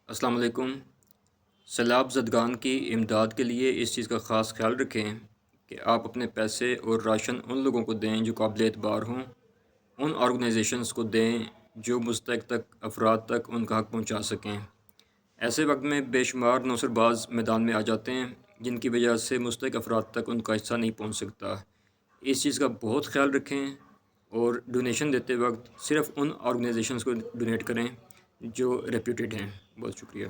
अस्सलाम वालेकुम। सैलाब ज़दगान की इमदाद के लिए इस चीज़ का ख़ास ख्याल रखें कि आप अपने पैसे और राशन उन लोगों को दें जो काबिल एतबार हों। उन ऑर्गेनाइजेशंस को दें जो मुस्तहिक़ तक अफराद तक उनका हक़ पहुँचा सकें। ऐसे वक्त में बेशुमार नौसरबाज मैदान में आ जाते हैं जिनकी वजह से मुस्तहिक़ अफराद तक उनका हिस्सा नहीं पहुँच सकता। इस चीज़ का बहुत ख्याल रखें और डोनेशन देते वक्त सिर्फ़ उन ऑर्गेनाइजेशंस को डोनेट करें जो रेप्यूटेड हैं। बहुत शुक्रिया।